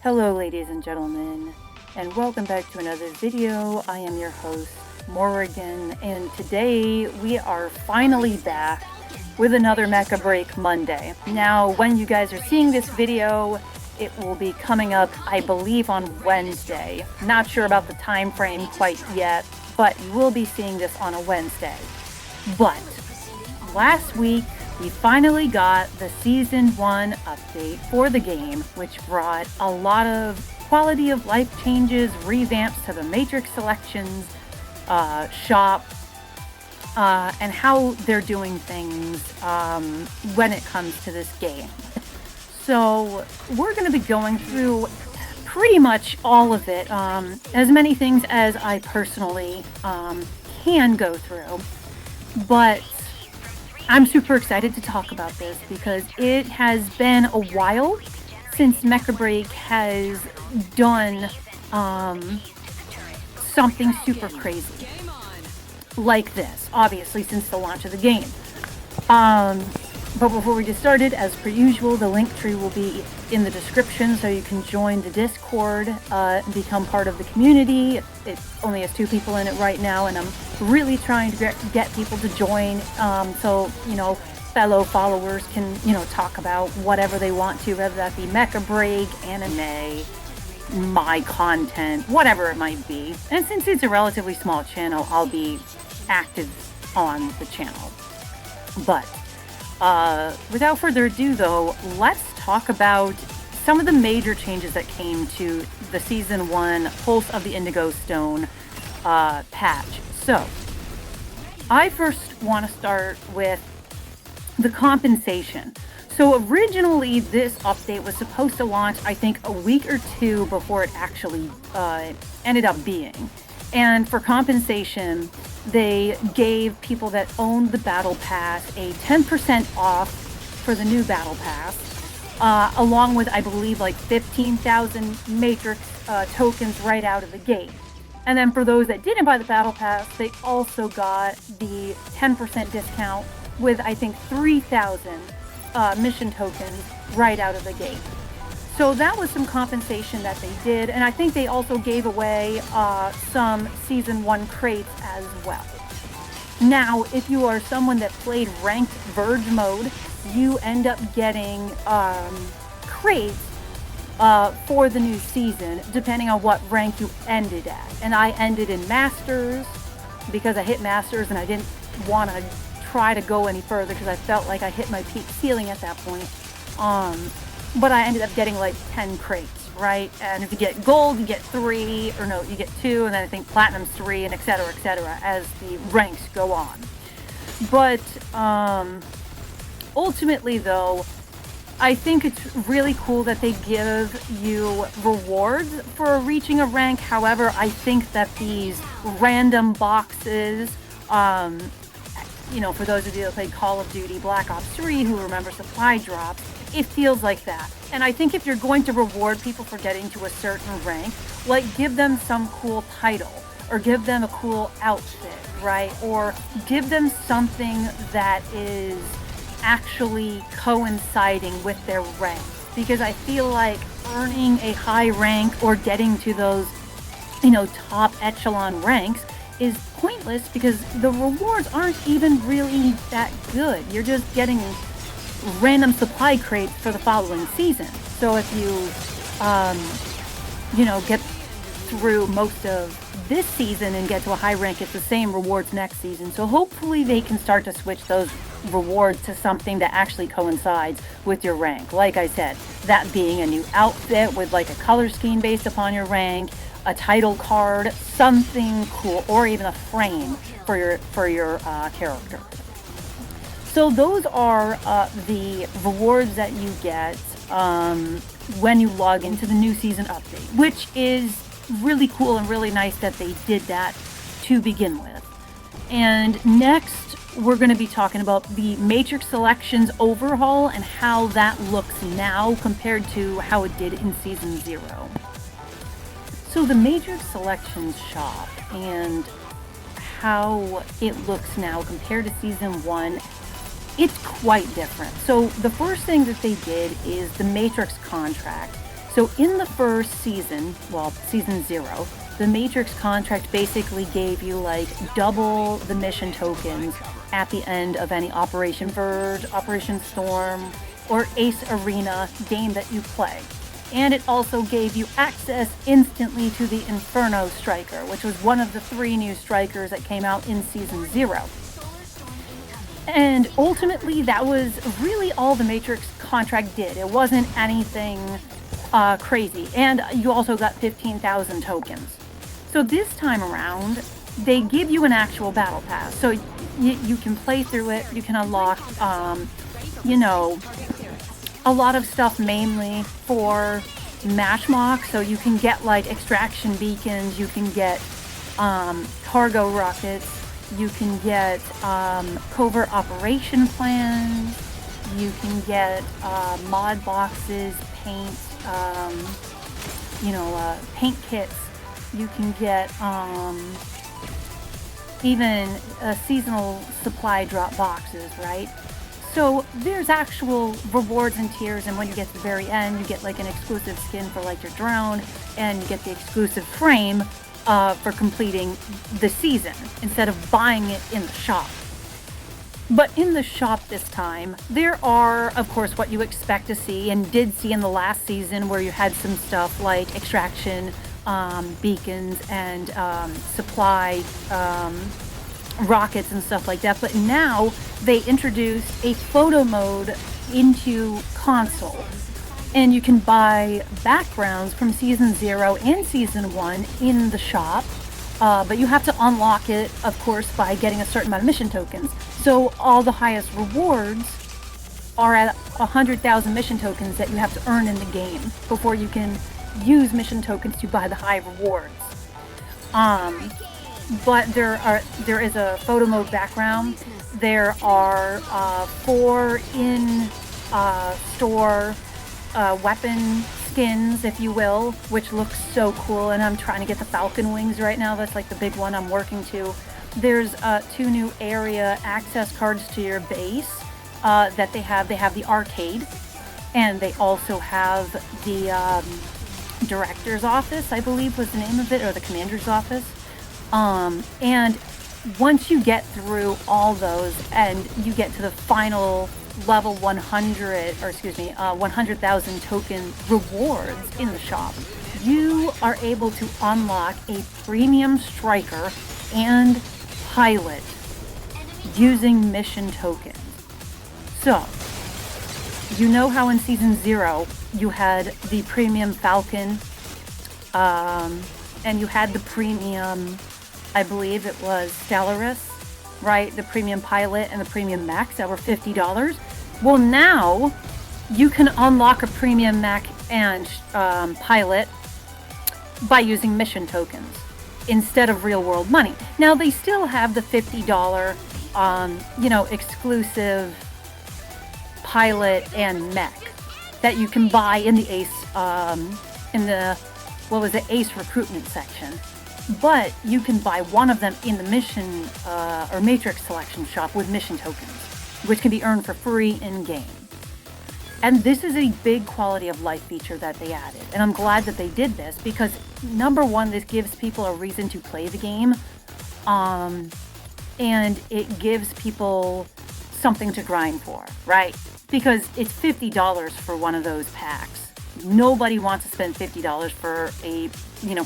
Hello ladies and gentlemen, and welcome back to another video. I am your host, Morrigan, and today we are finally back with another Mechabreak Monday. Now, when you guys are seeing this video, it will be coming up, I believe, on Wednesday. Not sure about the time frame quite yet, but you will be seeing this on a Wednesday. But last week, we finally got the Season 1 update for the game, which brought a lot of quality of life changes, revamps to the Matrix Selections shop, and how they're doing things when it comes to this game. So we're going to be going through pretty much all of it, as many things as I personally can go through, but I'm super excited to talk about this because it has been a while since Mechabreak has done something super crazy like this, obviously since the launch of the game. But before we get started, as per usual, the link tree will be in the description so you can join the Discord and become part of the community. It only has 2 people in it right now, and I'm really trying to get people to join so, you know, fellow followers can, you know, talk about whatever they want to, whether that be Mechabreak, anime, my content, whatever it might be. And since it's a relatively small channel, I'll be active on the channel. But without further ado, though, let's talk about some of the major changes that came to the Season 1 Pulse of the Indigo Stone patch. So, I first want to start with the compensation. So originally, this update was supposed to launch, I think, a week or 2 before it actually ended up being. And for compensation, they gave people that owned the Battle Pass a 10% off for the new Battle Pass, along with, I believe, like 15,000 Matrix tokens right out of the gate. And then for those that didn't buy the Battle Pass, they also got the 10% discount with, I think, 3,000 mission tokens right out of the gate. So that was some compensation that they did, and I think they also gave away some Season 1 crates as well. Now, if you are someone that played Ranked Verge mode, you end up getting crates for the new season, depending on what rank you ended at. And I ended in Masters, because I hit Masters and I didn't want to try to go any further because I felt like I hit my peak ceiling at that point. But I ended up getting like 10 crates, right? And if you get gold, you get 3, or no, you get 2, and then I think platinum's 3, and et cetera, as the ranks go on. But ultimately, though, I think it's really cool that they give you rewards for reaching a rank. However, I think that these random boxes, you know, for those of you that played Call of Duty Black Ops 3 who remember supply drops, it feels like that. And I think if you're going to reward people for getting to a certain rank, like give them some cool title, or give them a cool outfit, right? Or give them something that is actually coinciding with their rank. Because I feel like earning a high rank or getting to those, you know, top echelon ranks is pointless because the rewards aren't even really that good. You're just getting random supply crates for the following season. So if you, you know, get through most of this season and get to a high rank, it's the same rewards next season. So hopefully they can start to switch those rewards to something that actually coincides with your rank. Like I said, that being a new outfit with like a color scheme based upon your rank, a title card, something cool, or even a frame for your character. So those are the rewards that you get when you log into the new season update, which is really cool and really nice that they did that to begin with. And next, we're going to be talking about the Matrix Selections overhaul and how that looks now compared to how it did in Season 0. So the Matrix Selections shop and how it looks now compared to Season 1, it's quite different. So the first thing that they did is the Matrix contract. So in the first season, well, season 0, the Matrix contract basically gave you like double the mission tokens at the end of any Operation Verge, Operation Storm, or Ace Arena game that you play. And it also gave you access instantly to the Inferno Striker, which was one of the 3 new strikers that came out in Season 0. And ultimately, that was really all the Matrix contract did. It wasn't anything crazy. And you also got 15,000 tokens. So this time around, they give you an actual battle pass. So you can play through it. You can unlock, a lot of stuff mainly for Mech'S. So you can get like extraction beacons. You can get cargo rockets. You can get covert operation plans. You can get mod boxes, paint, paint kits. You can get even seasonal supply drop boxes, right? So there's actual rewards and tiers, and when you get to the very end, you get like an exclusive skin for like your drone, and you get the exclusive frame for completing the season instead of buying it in the shop. But in the shop this time, there are, of course, what you expect to see and did see in the last season, where you had some stuff like extraction beacons and supply rockets and stuff like that. But now they introduced a photo mode into console, and you can buy backgrounds from Season 0 and Season 1 in the shop, but you have to unlock it, of course, by getting a certain amount of mission tokens. So all the highest rewards are at 100,000 mission tokens that you have to earn in the game before you can use mission tokens to buy the high rewards. But there is a photo mode background. There are 4 in-store weapon skins, if you will, which looks so cool. And I'm trying to get the Falcon wings right now. That's like the big one I'm working to. There's 2 new area access cards to your base that they have. They have the arcade, and they also have the director's office, I believe was the name of it, or the commander's office. And once you get through all those and you get to the final level 100,000 token rewards in the shop, you are able to unlock a premium striker and pilot using mission tokens. So, you know how in Season 0 you had the premium Falcon, and you had the premium, I believe it was Stellaris, right? The premium pilot and the premium Mech'S that were $50. Well, now you can unlock a premium Mech and pilot by using mission tokens instead of real world money. Now they still have the $50, exclusive pilot and Mech that you can buy in the Ace, Ace recruitment section. But you can buy one of them in the mission or Matrix selection shop with mission tokens, which can be earned for free in-game. And this is a big quality of life feature that they added. And I'm glad that they did this because, number one, this gives people a reason to play the game. And it gives people something to grind for, right? Because it's $50 for one of those packs. Nobody wants to spend $50 for a,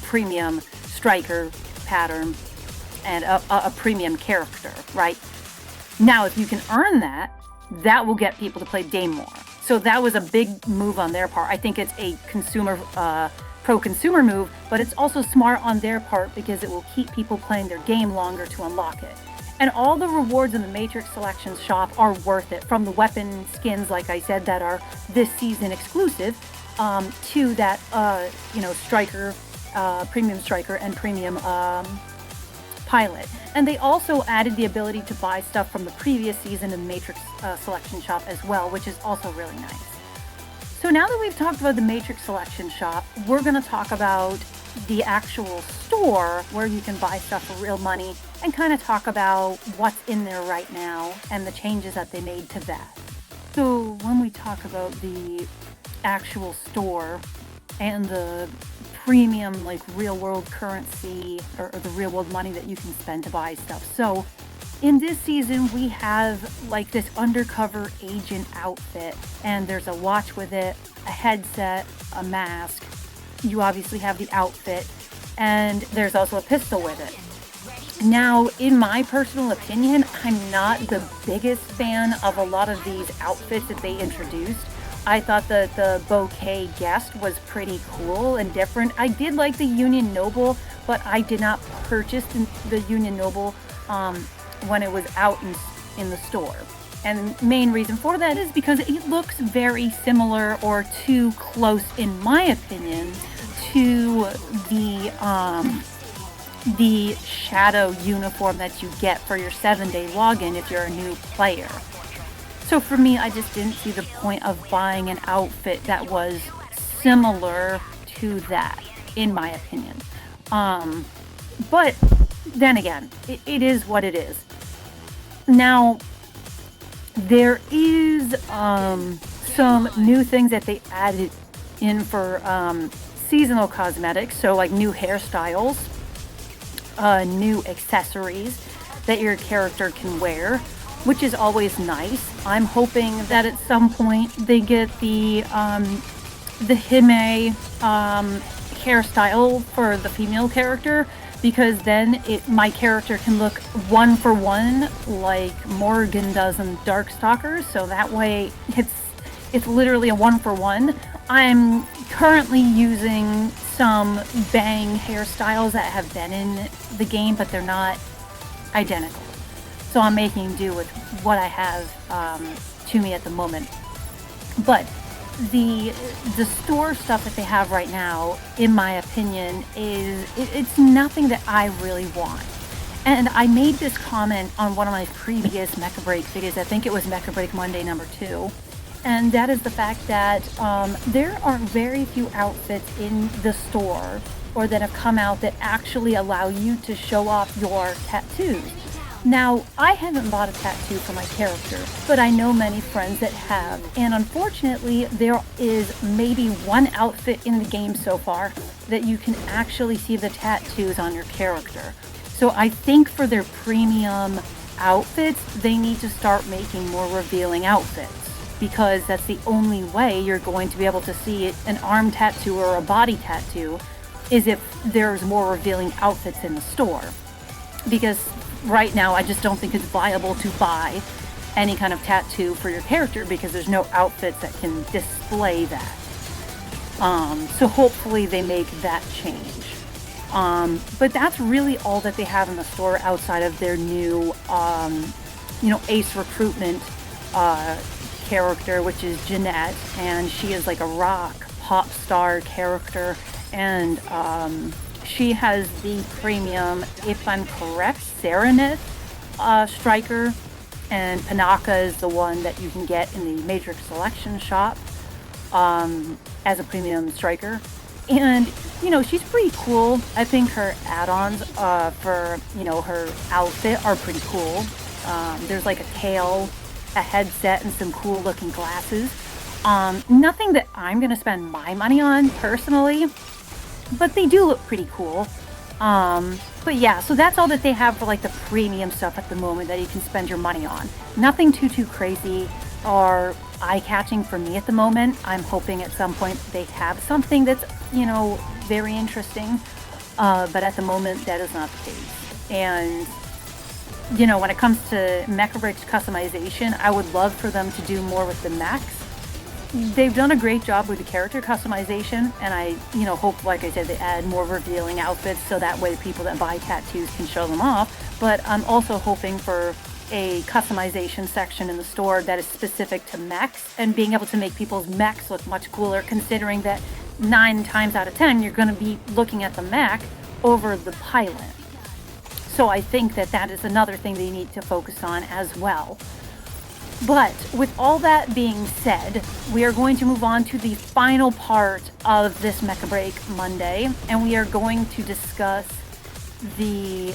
premium striker pattern and a premium character, right? Now, if you can earn that, that will get people to play the game more. So that was a big move on their part. I think it's a pro-consumer move, but it's also smart on their part because it will keep people playing their game longer to unlock it. And all the rewards in the Matrix Selections shop are worth it, from the weapon skins, like I said, that are this season exclusive, to that, striker, premium striker and premium pilot. And they also added the ability to buy stuff from the previous season in the Matrix Selection shop as well, which is also really nice. So now that we've talked about the Matrix Selection shop, we're going to talk about the actual store where you can buy stuff for real money and kind of talk about what's in there right now and the changes that they made to that. So when we talk about the actual store, and the premium, like, real world currency or the real world money that you can spend to buy stuff. So in this season, we have like this undercover agent outfit, and there's a watch with it, a headset, a mask. You obviously have the outfit, and there's also a pistol with it. Now, in my personal opinion, I'm not the biggest fan of a lot of these outfits that they introduced. I thought that the bouquet guest was pretty cool and different. I did like the Union Noble, but I did not purchase the Union Noble when it was out in the store. And the main reason for that is because it looks very similar, or too close, in my opinion, to the shadow uniform that you get for your 7-day login if you're a new player. So for me, I just didn't see the point of buying an outfit that was similar to that, in my opinion. But then again, it is what it is. Now, there is some new things that they added in for seasonal cosmetics, so like new hairstyles, new accessories that your character can wear, which is always nice. I'm hoping that at some point they get the Hime hairstyle for the female character, because then my character can look 1-for-1 like Morgan does in Darkstalkers. So that way it's literally a 1-for-1. I'm currently using some bang hairstyles that have been in the game, but they're not identical. So I'm making do with what I have to me at the moment. But the store stuff that they have right now, in my opinion, it's nothing that I really want. And I made this comment on one of my previous Mechabreak videos. I think it was Mechabreak Monday number 2. And that is the fact that there are very few outfits in the store or that have come out that actually allow you to show off your tattoos. Now, I haven't bought a tattoo for my character, but I know many friends that have. And unfortunately, there is maybe one outfit in the game so far that you can actually see the tattoos on your character. So I think for their premium outfits, they need to start making more revealing outfits, because that's the only way you're going to be able to see an arm tattoo or a body tattoo, is if there's more revealing outfits in the store. Because right now, I just don't think it's viable to buy any kind of tattoo for your character, because there's no outfits that can display that. So hopefully they make that change. But that's really all that they have in the store outside of their new, Ace Recruitment character, which is Jeanette, and she is like a rock pop star character, and she has the premium, if I'm correct, Serenith striker, and Panaka is the one that you can get in the Matrix Selection shop as a premium striker. And, she's pretty cool. I think her add-ons for, her outfit are pretty cool. There's like a tail, a headset, and some cool looking glasses. Nothing that I'm going to spend my money on personally, but they do look pretty cool. But yeah, so that's all that they have for like the premium stuff at the moment that you can spend your money on. Nothing too crazy or eye-catching for me at the moment. I'm hoping at some point they have something that's, very interesting. But at the moment, that is not the case. And, when it comes to Mechabreak's customization, I would love for them to do more with the mechs. They've done a great job with the character customization, and I, hope, like I said, they add more revealing outfits so that way people that buy tattoos can show them off. But I'm also hoping for a customization section in the store that is specific to mechs, and being able to make people's mechs look much cooler, considering that 9 times out of 10 you're going to be looking at the mech over the pilot. So I think that is another thing they need to focus on as well. But with all that being said, we are going to move on to the final part of this Mechabreak Monday, and we are going to discuss the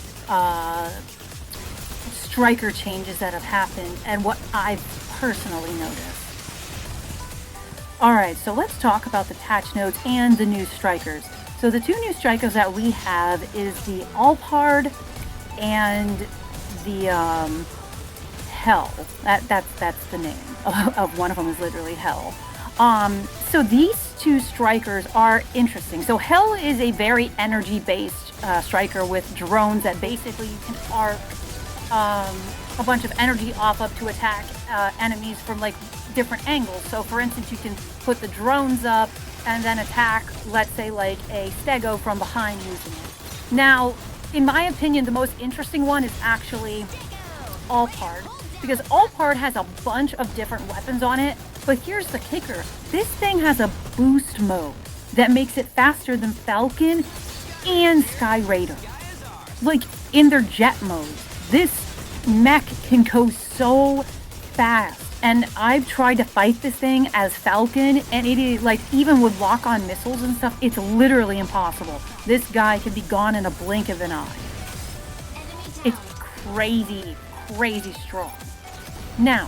striker changes that have happened and what I've personally noticed. Alright, so let's talk about the patch notes and the new strikers. So the two new strikers that we have is the Alpard and the Hell. That's the name of one of them is literally Hell. So these two strikers are interesting. So Hell is a very energy-based striker with drones that basically you can arc a bunch of energy off of to attack enemies from like different angles. So for instance, you can put the drones up and then attack, let's say, like a Stego from behind using it. Now, in my opinion, the most interesting one is actually Alpard, because Alpard has a bunch of different weapons on it, but here's the kicker. This thing has a boost mode that makes it faster than Falcon and Sky Raider. Like, in their jet mode, this mech can go so fast. And I've tried to fight this thing as Falcon, and it is, like, even with lock-on missiles and stuff, it's literally impossible. This guy can be gone in a blink of an eye. It's crazy, crazy strong. Now,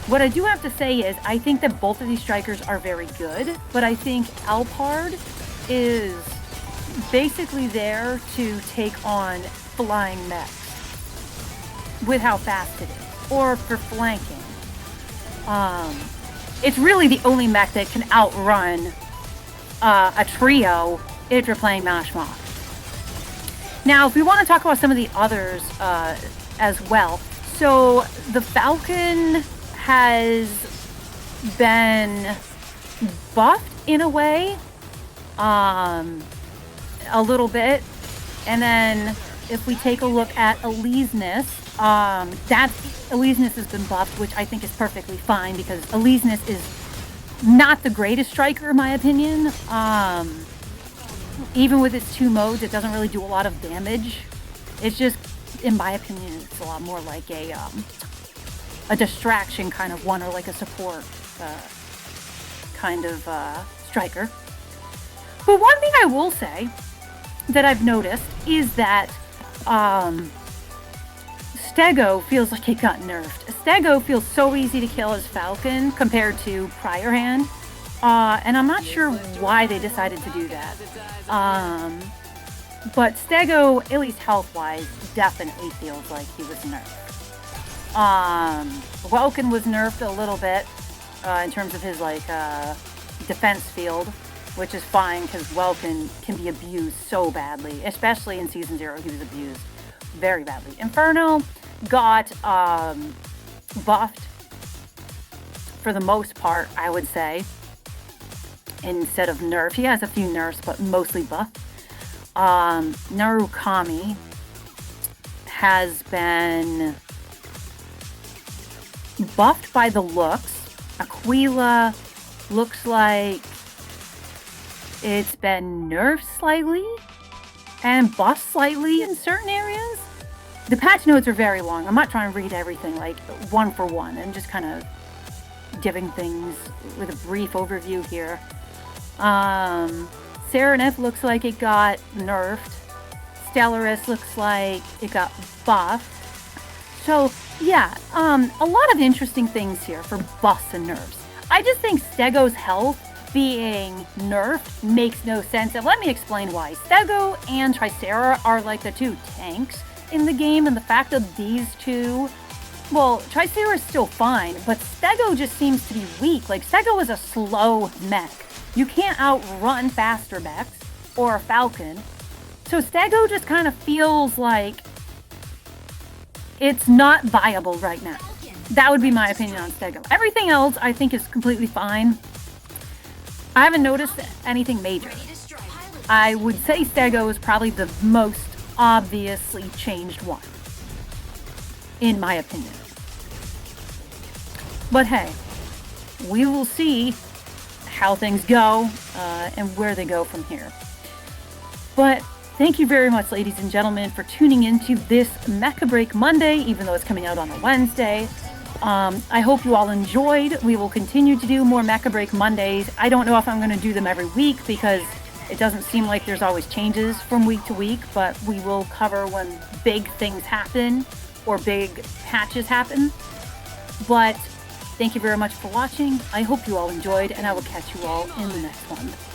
what I do have to say is, I think that both of these strikers are very good, but I think Alpard is basically there to take on flying mechs with how fast it is. Or for flanking. It's really the only mech that can outrun a trio if you're playing Mashmok. Now, if we want to talk about some of the others as well. So, the Falcon has been buffed in a way, a little bit. And then, if we take a look at Elyseness, Elyseness has been buffed, which I think is perfectly fine because Elyseness is not the greatest striker in my opinion. Even with its two modes, it doesn't really do a lot of damage. It's just, in my opinion, it's a lot more like a distraction kind of one, or like a support kind of striker. But one thing I will say that I've noticed is that Stego feels like it got nerfed. Stego feels so easy to kill as Falcon compared to prior hand, and I'm not sure why they decided to do that. But Stego, at least health-wise, definitely feels like he was nerfed. Welkin was nerfed a little bit in terms of his like defense field, which is fine because Welkin can be abused so badly, especially in Season 0. He was abused very badly. Inferno got buffed for the most part, I would say, instead of nerf. He has a few nerfs, but mostly buffed. Narukami has been buffed by the looks. Aquila looks like it's been nerfed slightly and buffed slightly in certain areas. The patch notes are very long. I'm not trying to read everything like one for one. I'm just kind of giving things with a brief overview here. Serenith looks like it got nerfed. Stellaris looks like it got buffed. So yeah, a lot of interesting things here for buffs and nerfs. I just think Stego's health being nerfed makes no sense. And let me explain why. Stego and Tricera are like the two tanks in the game, and the fact that these two, well, Tricera is still fine, but Stego just seems to be weak. Like, Stego is a slow mech. You can't outrun faster mechs or a Falcon. So Stego just kind of feels like it's not viable right now. That would be my opinion on Stego. Everything else I think is completely fine. I haven't noticed anything major. I would say Stego is probably the most obviously changed one, in my opinion. But hey, we will see how things go and where they go from here. But thank you very much, ladies and gentlemen, for tuning into this Mechabreak Monday, even though it's coming out on a Wednesday. I hope you all enjoyed. We will continue to do more Mechabreak Mondays. I don't know if I'm going to do them every week because it doesn't seem like there's always changes from week to week, but we will cover when big things happen or big patches happen. But Thank you very much for watching. I hope you all enjoyed, and I will catch you all in the next one.